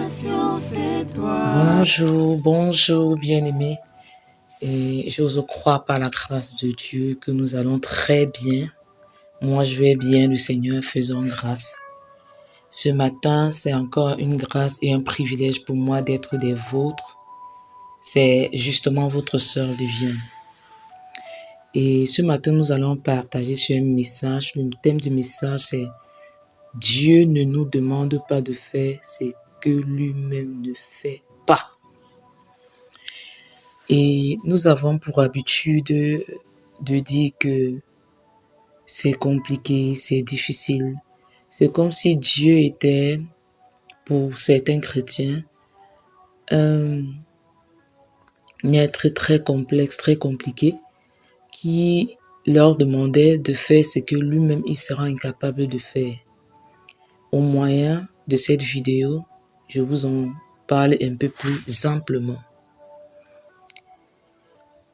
c'est toi. Bonjour bien-aimés. Et j'ose croire par la grâce de Dieu que nous allons très bien. Moi, je vais bien, le Seigneur faisant grâce. Ce matin, c'est encore une grâce et un privilège pour moi d'être des vôtres. C'est justement votre sœur Viviane. Et ce matin, nous allons partager sur un message. Le thème du message, c'est Dieu ne nous demande pas de faire ce que lui-même ne fait pas. Et nous avons pour habitude de dire que c'est compliqué, c'est difficile. C'est comme si Dieu était, pour certains chrétiens, un être très complexe, très compliqué, qui leur demandait de faire ce que lui-même il sera incapable de faire. Au moyen de cette vidéo, je vous en parle un peu plus amplement.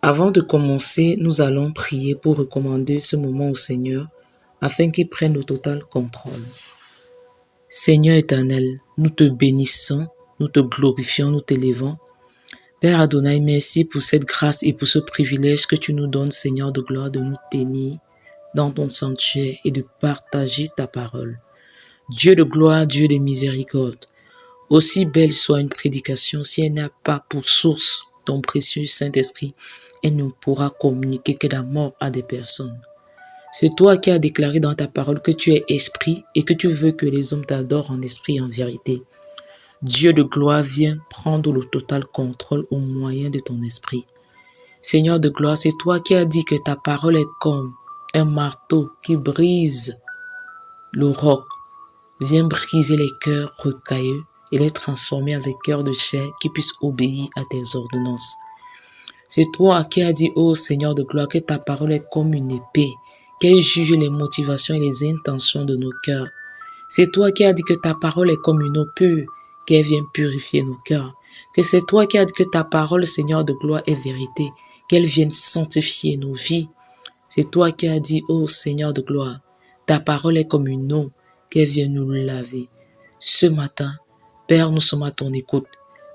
Avant de commencer, nous allons prier pour recommander ce moment au Seigneur afin qu'il prenne le total contrôle. Seigneur éternel, nous te bénissons, nous te glorifions, nous t'élevons. Père Adonai, merci pour cette grâce et pour ce privilège que tu nous donnes, Seigneur de gloire, de nous tenir dans ton sanctuaire et de partager ta parole. Dieu de gloire, Dieu de miséricorde, aussi belle soit une prédication, si elle n'a pas pour source ton précieux Saint-Esprit, elle ne pourra communiquer que la mort à des personnes. C'est toi qui as déclaré dans ta parole que tu es esprit et que tu veux que les hommes t'adorent en esprit et en vérité. Dieu de gloire, viens prendre le total contrôle au moyen de ton esprit. Seigneur de gloire, c'est toi qui as dit que ta parole est comme un marteau qui brise le roc. Viens briser les cœurs rocailleux et les transformer en des cœurs de chair qui puissent obéir à tes ordonnances. C'est toi qui as dit, ô Seigneur de gloire, que ta parole est comme une épée, qu'elle juge les motivations et les intentions de nos cœurs. C'est toi qui as dit que ta parole est comme une eau pure, qu'elle vient purifier nos cœurs. Que c'est toi qui as dit que ta parole, Seigneur de gloire, est vérité, qu'elle vienne sanctifier nos vies. C'est toi qui as dit, ô Seigneur de gloire, ta parole est comme une eau, qu'elle vienne nous laver. Ce matin, Père, nous sommes à ton écoute.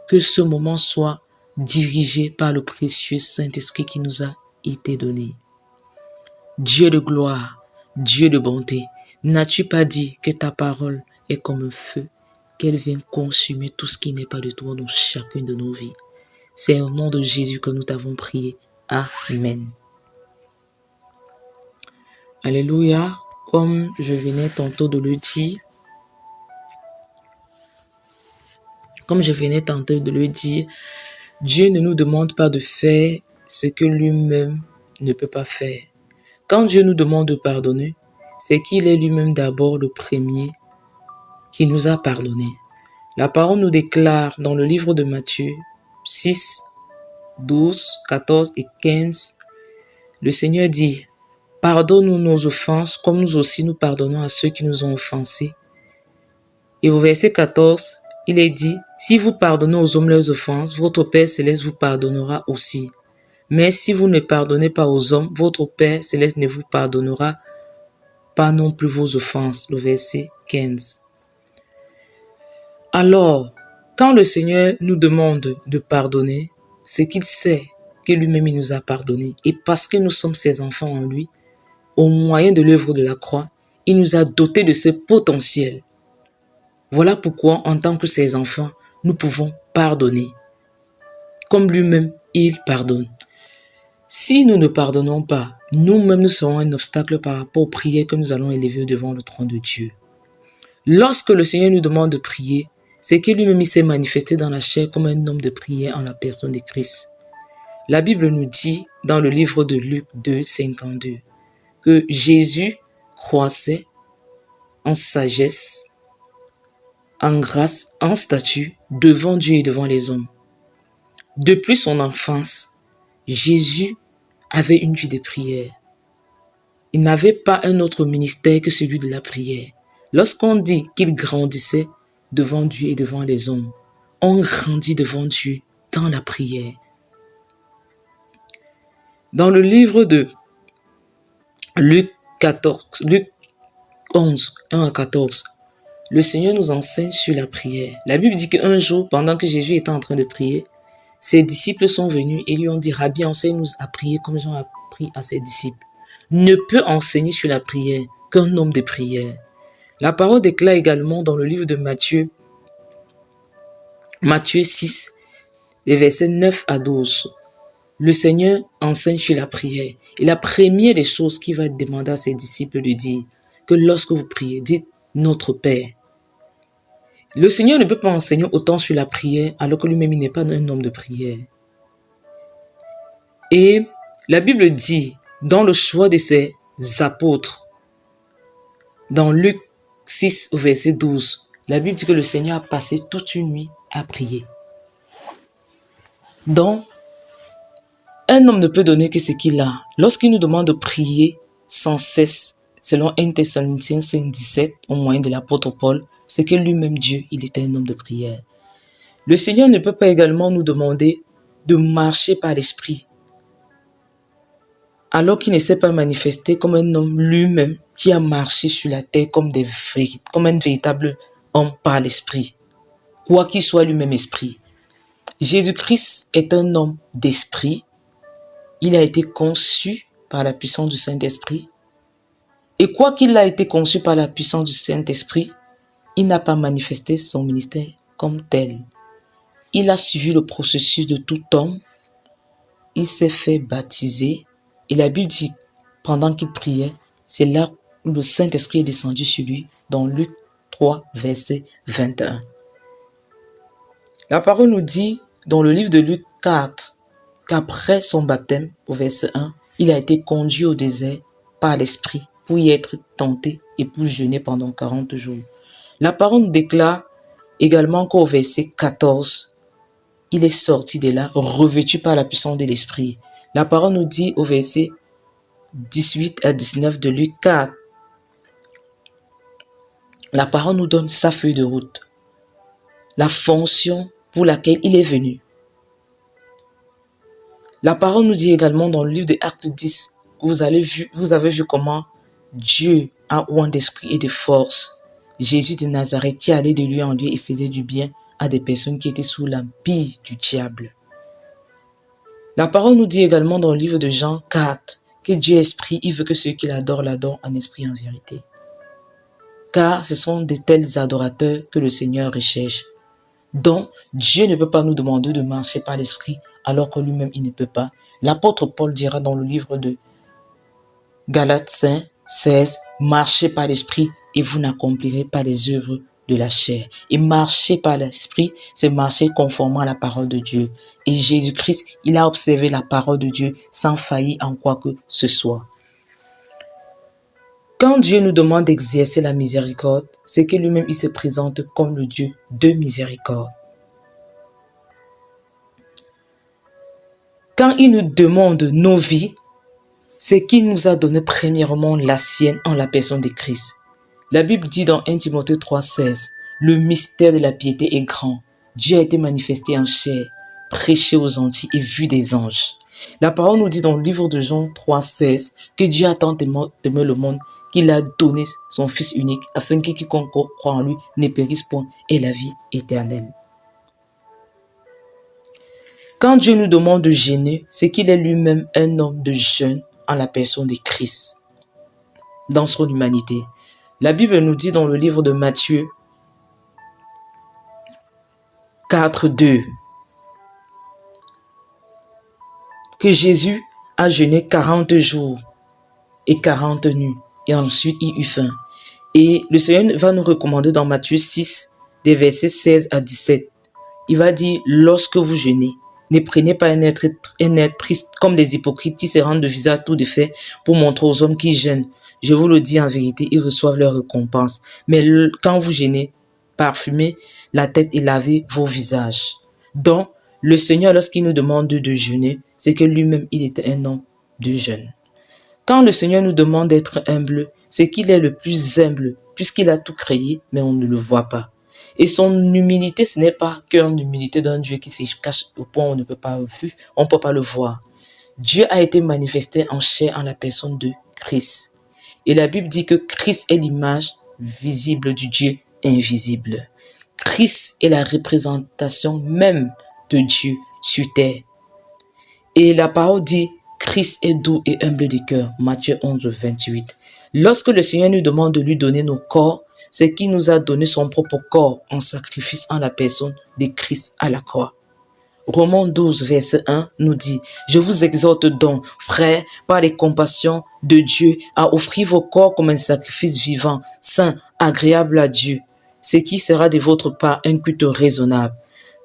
Que ce moment soit dirigé par le précieux Saint-Esprit qui nous a été donné. Dieu de gloire, Dieu de bonté, n'as-tu pas dit que ta parole est comme un feu, qu'elle vient consumer tout ce qui n'est pas de toi dans chacune de nos vies? C'est au nom de Jésus que nous t'avons prié. Amen. Alléluia. Comme je venais tantôt de le dire, Dieu ne nous demande pas de faire ce que lui-même ne peut pas faire. Quand Dieu nous demande de pardonner, c'est qu'il est lui-même d'abord le premier qui nous a pardonné. La parole nous déclare dans le livre de Matthieu 6, 12, 14 et 15, le Seigneur dit, « Pardonne-nous nos offenses comme nous aussi nous pardonnons à ceux qui nous ont offensés. » Et au verset 14, il est dit, « Si vous pardonnez aux hommes leurs offenses, votre Père Céleste vous pardonnera aussi. Mais si vous ne pardonnez pas aux hommes, votre Père Céleste ne vous pardonnera pas non plus vos offenses. » Le verset 15. Alors, quand le Seigneur nous demande de pardonner, c'est qu'il sait que lui-même il nous a pardonné. Et parce que nous sommes ses enfants en lui, au moyen de l'œuvre de la croix, il nous a dotés de ce potentiel. Voilà pourquoi, en tant que ses enfants, nous pouvons pardonner. Comme lui-même, il pardonne. Si nous ne pardonnons pas, nous-mêmes nous serons un obstacle par rapport aux prières que nous allons élever devant le trône de Dieu. Lorsque le Seigneur nous demande de prier, c'est que lui-même il s'est manifesté dans la chair comme un homme de prière en la personne de Christ. La Bible nous dit dans le livre de Luc 2, 52 que Jésus croissait en sagesse, en grâce, en statut, devant Dieu et devant les hommes. Depuis son enfance, Jésus avait une vie de prière. Il n'avait pas un autre ministère que celui de la prière. Lorsqu'on dit qu'il grandissait devant Dieu et devant les hommes, on grandit devant Dieu dans la prière. Dans le livre de Luc 11, 1 à 14, le Seigneur nous enseigne sur la prière. La Bible dit qu'un jour, pendant que Jésus était en train de prier, ses disciples sont venus et lui ont dit, Rabbi, enseigne-nous à prier comme Jean a appris à ses disciples. Ne peut enseigner sur la prière qu'un homme de prière. La parole déclare également dans le livre de Matthieu 6, les versets 9 à 12. Le Seigneur enseigne sur la prière. Et la première des choses qu'il va demander à ses disciples de dire, que lorsque vous priez, dites notre Père. Le Seigneur ne peut pas enseigner autant sur la prière alors que lui-même il n'est pas un homme de prière. Et la Bible dit, dans le choix de ses apôtres, dans Luc 6 au verset 12, la Bible dit que le Seigneur a passé toute une nuit à prier. Donc, un homme ne peut donner que ce qu'il a. Lorsqu'il nous demande de prier sans cesse, selon 1 Thessaloniciens 5:17, au moyen de l'apôtre Paul, c'est que lui-même Dieu, il était un homme de prière. Le Seigneur ne peut pas également nous demander de marcher par l'esprit, alors qu'il ne s'est pas manifesté comme un homme lui-même qui a marché sur la terre comme un véritable homme par l'esprit, quoi qu'il soit lui-même esprit. Jésus-Christ est un homme d'esprit. Il a été conçu par la puissance du Saint-Esprit. Et quoi qu'il a été conçu par la puissance du Saint-Esprit, il n'a pas manifesté son ministère comme tel. Il a suivi le processus de tout homme. Il s'est fait baptiser. Et la Bible dit, pendant qu'il priait, c'est là où le Saint-Esprit est descendu sur lui, dans Luc 3, verset 21. La parole nous dit, dans le livre de Luc 4, qu'après son baptême, au verset 1, il a été conduit au désert par l'Esprit pour y être tenté et pour jeûner pendant 40 jours. La parole nous déclare également qu'au verset 14, il est sorti de là, revêtu par la puissance de l'Esprit. La parole nous dit au verset 18 à 19 de Luc 4, la parole nous donne sa feuille de route, la fonction pour laquelle il est venu. La parole nous dit également dans le livre des Actes 10, que vous avez vu comment Dieu a oint d'esprit et de force Jésus de Nazareth qui allait de lieu en lieu et faisait du bien à des personnes qui étaient sous l'empire du diable. La parole nous dit également dans le livre de Jean 4 que Dieu est esprit, il veut que ceux qui l'adorent en esprit et en vérité. Car ce sont de tels adorateurs que le Seigneur recherche. Donc, Dieu ne peut pas nous demander de marcher par l'esprit alors que lui-même il ne peut pas. L'apôtre Paul dira dans le livre de Galates 5, 16, marchez par l'esprit et vous n'accomplirez pas les œuvres de la chair. Et marcher par l'esprit, c'est marcher conformément à la parole de Dieu. Et Jésus-Christ, il a observé la parole de Dieu sans faillir en quoi que ce soit. Quand Dieu nous demande d'exercer la miséricorde, c'est que lui-même il se présente comme le Dieu de miséricorde. Quand il nous demande nos vies, c'est qu'il nous a donné premièrement la sienne en la personne de Christ. La Bible dit dans 1 Timothée 3,16, le mystère de la piété est grand. Dieu a été manifesté en chair, prêché aux Antilles et vu des anges. La parole nous dit dans le livre de Jean 3,16 que Dieu a tant aimé le monde qu'il a donné son Fils unique afin que quiconque croit en lui ne périsse point et la vie éternelle. Quand Dieu nous demande de jeûner, c'est qu'il est lui-même un homme de jeûne en la personne de Christ, dans son humanité. La Bible nous dit dans le livre de Matthieu 4:2 que Jésus a jeûné 40 jours et 40 nuits et ensuite il eut faim. Et le Seigneur va nous recommander dans Matthieu 6, des versets 16 à 17. Il va dire, lorsque vous jeûnez, ne prenez pas un être triste comme les hypocrites qui se rendent de visage tout défait pour montrer aux hommes qui jeûnent. Je vous le dis en vérité, ils reçoivent leur récompense. Mais quand vous jeûnez, parfumez la tête et lavez vos visages. Donc, le Seigneur, lorsqu'il nous demande de jeûner, c'est que lui-même, il était un homme de jeûne. Quand le Seigneur nous demande d'être humble, c'est qu'il est le plus humble, puisqu'il a tout créé, mais on ne le voit pas. Et son humilité, ce n'est pas qu'une humilité d'un Dieu qui se cache au point où on ne peut pas le voir. Dieu a été manifesté en chair en la personne de Christ. Et la Bible dit que Christ est l'image visible du Dieu invisible. Christ est la représentation même de Dieu sur terre. Et la parole dit, Christ est doux et humble de cœur. Matthieu 11, 28. Lorsque le Seigneur nous demande de lui donner nos corps, c'est qu'il nous a donné son propre corps en sacrifice en la personne de Christ à la croix. Romains 12, verset 1 nous dit, « Je vous exhorte donc, frères, par les compassions de Dieu, à offrir vos corps comme un sacrifice vivant, saint, agréable à Dieu, ce qui sera de votre part un culte raisonnable. »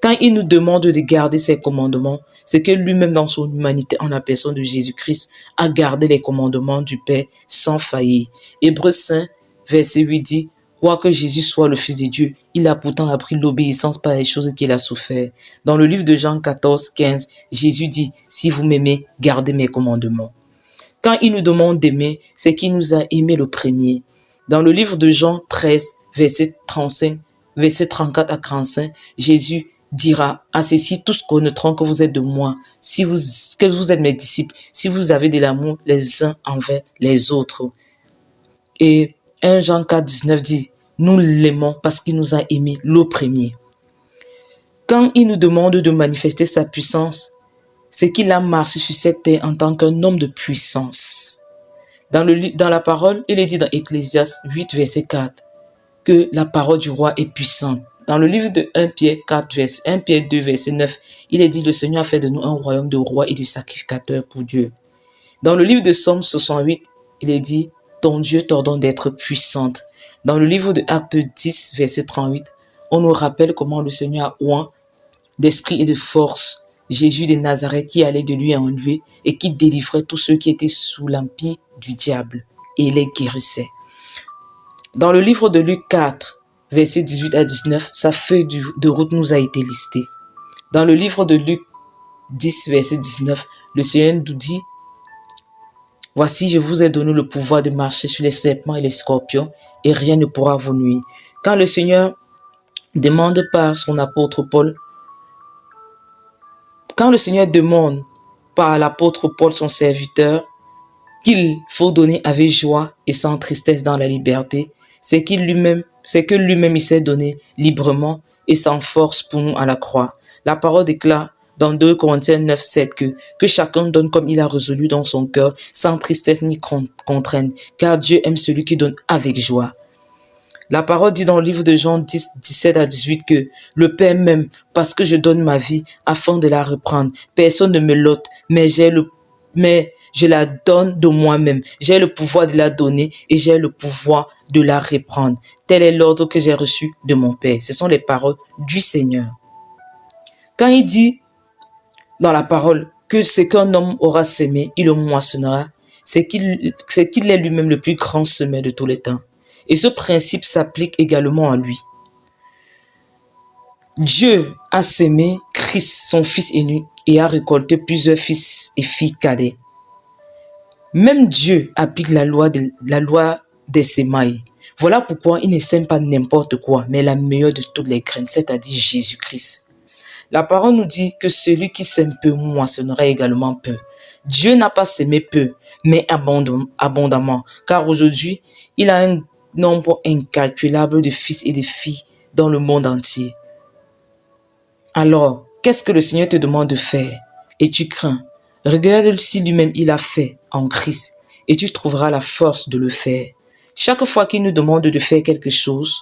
Quand il nous demande de garder ses commandements, c'est que lui-même dans son humanité, en la personne de Jésus-Christ, a gardé les commandements du Père sans faillir. Hébreux 5, verset 8 dit, « Quoique Jésus soit le Fils de Dieu, il a pourtant appris l'obéissance par les choses qu'il a souffert. » Dans le livre de Jean 14, 15, Jésus dit, « Si vous m'aimez, gardez mes commandements. » Quand il nous demande d'aimer, c'est qu'il nous a aimé le premier. Dans le livre de Jean 13, verset 35, verset 34 à 45, Jésus dira, à ceci tous connaîtront que vous êtes de moi, que vous êtes mes disciples, si vous avez de l'amour les uns envers les autres. Et 1 Jean 4, 19 dit, nous l'aimons parce qu'il nous a aimés le premier. Quand il nous demande de manifester sa puissance, c'est qu'il a marché sur cette terre en tant qu'un homme de puissance. Dans la parole, il est dit dans Ecclésiaste 8, verset 4, que la parole du roi est puissante. Dans le livre de 1 Pierre 2, verset 9, il est dit, le Seigneur a fait de nous un royaume de rois et de sacrificateurs pour Dieu. Dans le livre de Psaume 68, il est dit, ton Dieu t'ordonne d'être puissante. Dans le livre de Actes 10, verset 38, on nous rappelle comment le Seigneur a oint d'esprit et de force Jésus de Nazareth qui allait de lui en lui et qui délivrait tous ceux qui étaient sous l'empire du diable et les guérissait. Dans le livre de Luc 4, versets 18 à 19, sa feuille de route nous a été listée. Dans le livre de Luc 10, verset 19, le Seigneur nous dit, « Voici, je vous ai donné le pouvoir de marcher sur les serpents et les scorpions, et rien ne pourra vous nuire. » Quand le Seigneur demande par son apôtre Paul, l'apôtre Paul, son serviteur, qu'il faut donner avec joie et sans tristesse dans la liberté, c'est que lui-même il s'est donné librement et sans force pour nous à la croix. La parole déclare dans 2 Corinthiens 9, 7 que chacun donne comme il a résolu dans son cœur, sans tristesse ni contrainte, car Dieu aime celui qui donne avec joie. La parole dit dans le livre de Jean 10, 17 à 18 que le Père m'aime parce que je donne ma vie afin de la reprendre. Personne ne me l'ôte, mais je la donne de moi-même. J'ai le pouvoir de la donner et j'ai le pouvoir de la reprendre. Tel est l'ordre que j'ai reçu de mon Père. Ce sont les paroles du Seigneur. Quand il dit dans la parole que ce qu'un homme aura sémé, il le moissonnera, c'est qu'il est lui-même le plus grand semeur de tous les temps. Et ce principe s'applique également à lui. Dieu a sémé Christ, son fils unique, et a récolté plusieurs fils et filles cadets. Même Dieu applique la loi des semailles. Voilà pourquoi il ne sème pas n'importe quoi, mais la meilleure de toutes les graines, c'est-à-dire Jésus-Christ. La parole nous dit que celui qui sème peu moissonnera également peu. Dieu n'a pas sémé peu, mais abondamment, car aujourd'hui, il a un nombre incalculable de fils et de filles dans le monde entier. Alors, qu'est-ce que le Seigneur te demande de faire? Et tu crains? Regarde si lui-même il a fait en Christ et tu trouveras la force de le faire. Chaque fois qu'il nous demande de faire quelque chose,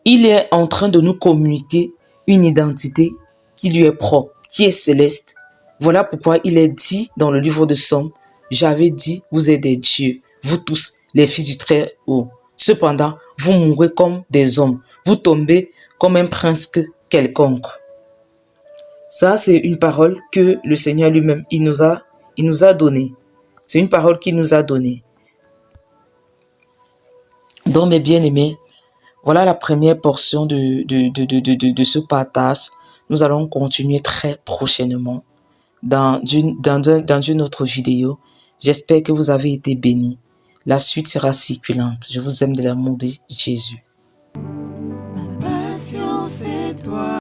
il est en train de nous communiquer une identité qui lui est propre, qui est céleste. Voilà pourquoi il est dit dans le livre de Psaume, « J'avais dit, vous êtes des dieux, vous tous, les fils du Très-Haut. Cependant, vous mourrez comme des hommes, vous tombez comme un prince quelconque. » Ça, c'est une parole que le Seigneur lui-même, il nous a donnée. C'est une parole qu'il nous a donnée. Donc, mes bien-aimés, voilà la première portion de ce partage. Nous allons continuer très prochainement dans une autre vidéo. J'espère que vous avez été bénis. La suite sera circulante. Je vous aime de l'amour de Jésus. Ma passion, c'est toi.